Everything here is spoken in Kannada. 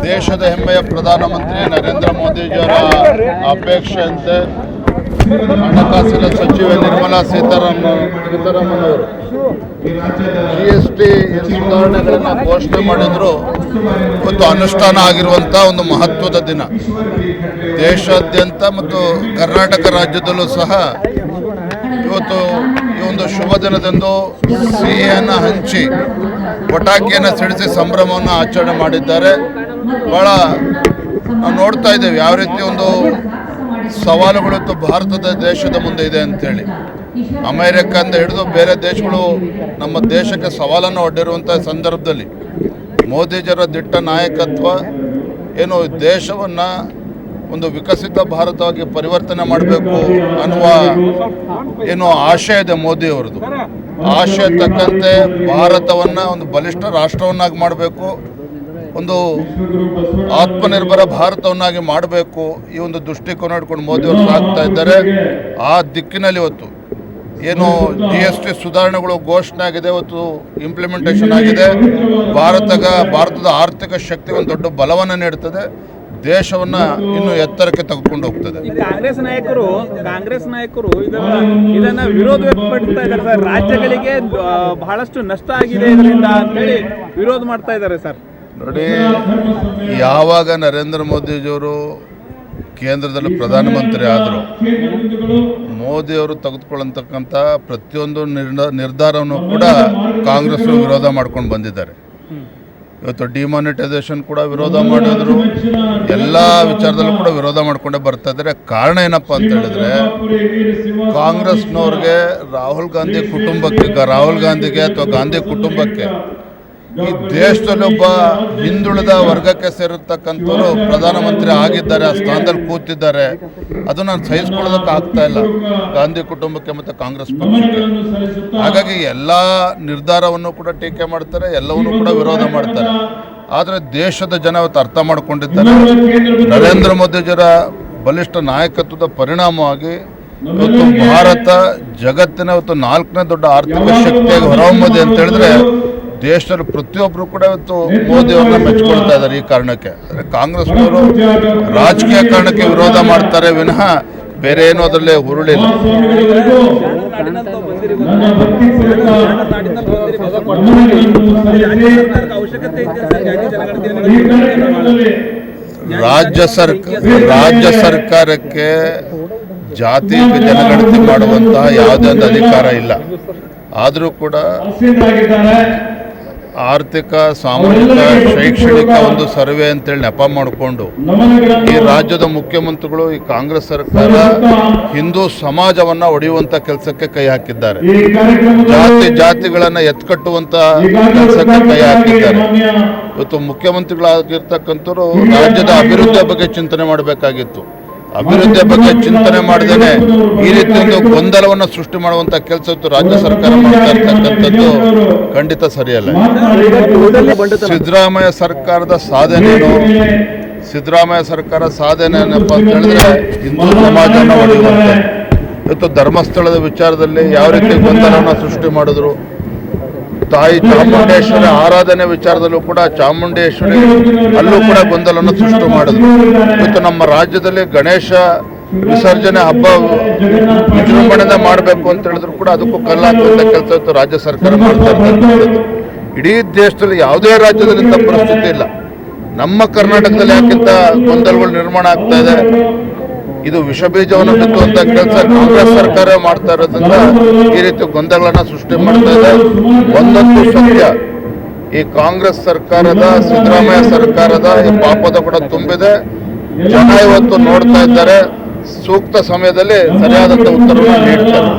ದೇಶದ ಹೆಮ್ಮೆಯ ಪ್ರಧಾನಮಂತ್ರಿ ನರೇಂದ್ರ ಮೋದಿಜಿಯವರ ಅಪೇಕ್ಷೆಯಂತೆ ಹಣಕಾಸಿನ ಸಚಿವೆ ನಿರ್ಮಲಾ ಸೀತಾರಾಮನ್ ಅವರು GST ಸುಧಾರಣೆಗಳನ್ನು ಘೋಷಣೆ ಮಾಡಿದ್ರು. ಇವತ್ತು ಅನುಷ್ಠಾನ ಆಗಿರುವಂಥ ಒಂದು ಮಹತ್ವದ ದಿನ. ದೇಶಾದ್ಯಂತ ಮತ್ತು ಕರ್ನಾಟಕ ರಾಜ್ಯದಲ್ಲೂ ಸಹ ಇವತ್ತು ಈ ಒಂದು ಶುಭ ದಿನದಂದು ಸಿಹಿಯನ್ನು ಹಂಚಿ ಪಟಾಕಿಯನ್ನು ಸಿಡಿಸಿ ಸಂಭ್ರಮವನ್ನು ಆಚರಣೆ ಮಾಡಿದ್ದಾರೆ. ಭಾಳ ನಾವು ನೋಡ್ತಾ ಇದ್ದೇವೆ ಯಾವ ರೀತಿ ಒಂದು ಸವಾಲುಗಳು ಭಾರತದ ದೇಶದ ಮುಂದೆ ಇದೆ ಅಂತೇಳಿ. ಅಮೇರಿಕದಿಂದ ಹಿಡಿದು ಬೇರೆ ದೇಶಗಳು ನಮ್ಮ ದೇಶಕ್ಕೆ ಸವಾಲನ್ನು ಒಡ್ಡಿರುವಂಥ ಸಂದರ್ಭದಲ್ಲಿ ಮೋದಿಜಿಯವರ ದಿಟ್ಟ ನಾಯಕತ್ವ ಏನು ದೇಶವನ್ನು ಒಂದು ವಿಕಸಿತ ಭಾರತವಾಗಿ ಪರಿವರ್ತನೆ ಮಾಡಬೇಕು ಅನ್ನುವ ಏನು ಆಶಯ ಇದೆ ಮೋದಿಯವರದು. ಆಶಯ ತಕ್ಕಂತೆ ಭಾರತವನ್ನು ಒಂದು ಬಲಿಷ್ಠ ರಾಷ್ಟ್ರವನ್ನಾಗಿ ಮಾಡಬೇಕು, ಒಂದು ಆತ್ಮನಿರ್ಭರ ಭಾರತವನ್ನಾಗಿ ಮಾಡಬೇಕು, ಈ ಒಂದು ದೃಷ್ಟಿಕೋನ ಇಟ್ಕೊಂಡು ಮೋದಿಯವರು ಸಾಗ್ತಾ ಇದ್ದಾರೆ. ಆ ದಿಕ್ಕಿನಲ್ಲಿ ಇವತ್ತು ಏನು GST ಸುಧಾರಣೆಗಳು ಘೋಷಣೆ ಆಗಿದೆ, ಇವತ್ತು ಇಂಪ್ಲಿಮೆಂಟೇಷನ್ ಆಗಿದೆ. ಭಾರತದ ಆರ್ಥಿಕ ಶಕ್ತಿಗೆ ಒಂದು ದೊಡ್ಡ ಬಲವನ್ನು ನೀಡುತ್ತದೆ, ದೇಶವನ್ನು ಇನ್ನೂ ಎತ್ತರಕ್ಕೆ ತೆಗೆದುಕೊಂಡು ಹೋಗ್ತದೆ. ಕಾಂಗ್ರೆಸ್ ನಾಯಕರು ಇದನ್ನ ವಿರೋಧ ವ್ಯಕ್ತಪಡಿಸ್ತಾ ಇದ್ದಾರೆ ಸರ್. ರಾಜ್ಯಗಳಿಗೆ ಬಹಳಷ್ಟು ನಷ್ಟ ಆಗಿದೆ ಇದರಿಂದ ಅಂತೇಳಿ ವಿರೋಧ ಮಾಡ್ತಾ ಇದ್ದಾರೆ ಸರ್. ನೋಡಿ, ಯಾವಾಗ ನರೇಂದ್ರ ಮೋದಿಜಿಯವರು ಕೇಂದ್ರದಲ್ಲಿ ಪ್ರಧಾನಮಂತ್ರಿ ಆದರು, ಮೋದಿಯವರು ತೆಗೆದುಕೊಳ್ಳತಕ್ಕಂಥ ಪ್ರತಿಯೊಂದು ನಿರ್ಧಾರವನ್ನು ಕೂಡ ಕಾಂಗ್ರೆಸ್ ವಿರೋಧ ಮಾಡ್ಕೊಂಡು ಬಂದಿದ್ದಾರೆ. ಇವತ್ತು ಡಿಮಾನಿಟೈಸೇಷನ್ ಕೂಡ ವಿರೋಧ ಮಾಡಿದ್ರು, ಎಲ್ಲ ವಿಚಾರದಲ್ಲೂ ಕೂಡ ವಿರೋಧ ಮಾಡ್ಕೊಂಡೇ ಬರ್ತಾ ಇದ್ದಾರೆ. ಕಾರಣ ಏನಪ್ಪ ಅಂತ ಹೇಳಿದ್ರೆ, ಕಾಂಗ್ರೆಸ್ನವ್ರಿಗೆ ರಾಹುಲ್ ಗಾಂಧಿಗೆ ಅಥವಾ ಗಾಂಧಿ ಕುಟುಂಬಕ್ಕೆ ಈ ದೇಶದಲ್ಲಿ ಒಬ್ಬ ಹಿಂದುಳಿದ ವರ್ಗಕ್ಕೆ ಸೇರಿರ್ತಕ್ಕಂಥವ್ರು ಪ್ರಧಾನಮಂತ್ರಿ ಆಗಿದ್ದಾರೆ, ಆ ಸ್ಥಾನದಲ್ಲಿ ಕೂತಿದ್ದಾರೆ. ಅದು ನಾನು ಸಹಿಸ್ಕೊಳ್ಳೋದಕ್ಕೆ ಆಗ್ತಾ ಇಲ್ಲ ಗಾಂಧಿ ಕುಟುಂಬಕ್ಕೆ ಮತ್ತು ಕಾಂಗ್ರೆಸ್ ಪಕ್ಷಕ್ಕೆ. ಹಾಗಾಗಿ ಎಲ್ಲ ನಿರ್ಧಾರವನ್ನು ಕೂಡ ಟೀಕೆ ಮಾಡ್ತಾರೆ, ಎಲ್ಲವನ್ನೂ ಕೂಡ ವಿರೋಧ ಮಾಡ್ತಾರೆ. ಆದರೆ ದೇಶದ ಜನ ಇವತ್ತು ಅರ್ಥ ಮಾಡ್ಕೊಂಡಿದ್ದಾರೆ. ನರೇಂದ್ರ ಮೋದಿಜಿಯವರ ಬಲಿಷ್ಠ ನಾಯಕತ್ವದ ಪರಿಣಾಮವಾಗಿ ಇವತ್ತು ಭಾರತ ಜಗತ್ತಿನ ಇವತ್ತು 4ನೇ ದೊಡ್ಡ ಆರ್ಥಿಕ ಶಕ್ತಿಯಾಗಿ ಹೊರಹೊಮ್ಮದೆ ಅಂತ ಹೇಳಿದ್ರೆ ದೇಶದಲ್ಲಿ ಪ್ರತಿಯೊಬ್ಬರು ಕೂಡ ಇವತ್ತು ಮೋದಿಯವ್ರನ್ನ ಮೆಚ್ಕೊಳ್ತಾ ಇದ್ದಾರೆ. ಈ ಕಾರಣಕ್ಕೆ ಕಾಂಗ್ರೆಸ್ನವರು ರಾಜಕೀಯ ಕಾರಣಕ್ಕೆ ವಿರೋಧ ಮಾಡ್ತಾರೆ ವಿನಃ ಬೇರೆ ಏನೂ ಅದರಲ್ಲೇ ಹುರುಳಿಲ್ಲ. ರಾಜ್ಯ ಸರ್ಕಾರಕ್ಕೆ ಜಾತಿ ಜನಗಣತಿ ಮಾಡುವಂತಹ ಯಾವುದೇ ಒಂದು ಅಧಿಕಾರ ಇಲ್ಲ. ಆದರೂ ಕೂಡ ಆರ್ಥಿಕ, ಸಾಮಾಜಿಕ, ಶೈಕ್ಷಣಿಕ ಒಂದು ಸರ್ವೆ ಅಂತೇಳಿ ನೆಪ ಮಾಡಿಕೊಂಡು ಈ ರಾಜ್ಯದ ಮುಖ್ಯಮಂತ್ರಿಗಳು, ಈ ಕಾಂಗ್ರೆಸ್ ಸರ್ಕಾರ ಹಿಂದೂ ಸಮಾಜವನ್ನು ಒಡೆಯುವಂಥ ಕೆಲಸಕ್ಕೆ ಕೈ ಹಾಕಿದ್ದಾರೆ. ಜಾತಿಗಳನ್ನು ಎತ್ಕಟ್ಟುವಂಥ ಕೆಲಸಕ್ಕೆ ಕೈ ಹಾಕಿದ್ದಾರೆ. ಇವತ್ತು ಮುಖ್ಯಮಂತ್ರಿಗಳಾಗಿರ್ತಕ್ಕಂಥವ್ರು ರಾಜ್ಯದ ಅಭಿವೃದ್ಧಿಯ ಬಗ್ಗೆ ಚಿಂತನೆ ಮಾಡಬೇಕಾಗಿತ್ತು. ಅಭಿವೃದ್ಧಿಯ ಬಗ್ಗೆ ಚಿಂತನೆ ಮಾಡದೇನೆ ಈ ರೀತಿ ಒಂದು ಗೊಂದಲವನ್ನು ಸೃಷ್ಟಿ ಮಾಡುವಂಥ ಕೆಲಸ ರಾಜ್ಯ ಸರ್ಕಾರ ಮಾಡ್ತಾ ಇರ್ತಕ್ಕಂಥದ್ದು ಖಂಡಿತ ಸರಿಯಲ್ಲ. ಸಿದ್ದರಾಮಯ್ಯ ಸರ್ಕಾರದ ಸಾಧನೆಯೇನು? ಸಿದ್ದರಾಮಯ್ಯ ಸರ್ಕಾರ ಸಾಧನೆ ಏನಪ್ಪ ಅಂತ ಹೇಳಿದ್ರೆ ಹಿಂದೂ ಸಮಾಜವನ್ನು ಒಡೆಯುವಂತೆ. ಇವತ್ತು ಧರ್ಮಸ್ಥಳದ ವಿಚಾರದಲ್ಲಿ ಯಾವ ರೀತಿ ಗೊಂದಲವನ್ನು ಸೃಷ್ಟಿ ಮಾಡಿದ್ರು, ತಾಯಿ ಚಾಮುಂಡೇಶ್ವರಿ ಆರಾಧನೆ ವಿಚಾರದಲ್ಲೂ ಕೂಡ ಚಾಮುಂಡೇಶ್ವರಿ ಅಲ್ಲೂ ಕೂಡ ಗೊಂದಲವನ್ನು ಸೃಷ್ಟಿ ಮಾಡಿದ್ರು. ಇವತ್ತು ನಮ್ಮ ರಾಜ್ಯದಲ್ಲಿ ಗಣೇಶ ವಿಸರ್ಜನೆ ಹಬ್ಬ ವಿಜೃಂಭಣೆ ಮಾಡಬೇಕು ಅಂತ ಹೇಳಿದ್ರು ಕೂಡ ಅದಕ್ಕೂ ಕಲ್ಲಾಕುವಂಥ ಕೆಲಸ ಇವತ್ತು ರಾಜ್ಯ ಸರ್ಕಾರ ಮಾಡ್ತಾ ಇರ್ತಕ್ಕಂಥದ್ದು. ಇಡೀ ದೇಶದಲ್ಲಿ ಯಾವುದೇ ರಾಜ್ಯದಲ್ಲಿ ಇಂಥ ಪರಿಸ್ಥಿತಿ ಇಲ್ಲ. ನಮ್ಮ ಕರ್ನಾಟಕದಲ್ಲಿ ಯಾಕಿಂತ ಗೊಂದಲಗಳು ನಿರ್ಮಾಣ ಆಗ್ತಾ ಇದೆ? ಇದು ವಿಷಬೀಜವನ್ನು ಬಿತ್ತುವಂಥ ಕೆಲಸ ಕಾಂಗ್ರೆಸ್ ಸರ್ಕಾರ ಮಾಡ್ತಾ ಇರೋದ್ರಿಂದ ಈ ರೀತಿ ಗೊಂದಲಗಳನ್ನು ಸೃಷ್ಟಿ ಮಾಡ್ತಾ ಇದೆ. ಒಂದಂತೂ ಸತ್ಯ, ಈ ಕಾಂಗ್ರೆಸ್ ಸರ್ಕಾರದ, ಸಿದ್ದರಾಮಯ್ಯ ಸರ್ಕಾರದ ಈ ಪಾಪದ ಕೂಡ ತುಂಬಿದೆ. ಜನ ಇವತ್ತು ನೋಡ್ತಾ ಇದ್ದಾರೆ, ಸೂಕ್ತ ಸಮಯದಲ್ಲಿ ಸರಿಯಾದಂಥ ಉತ್ತರವನ್ನು ನೀಡ್ತಾರೆ.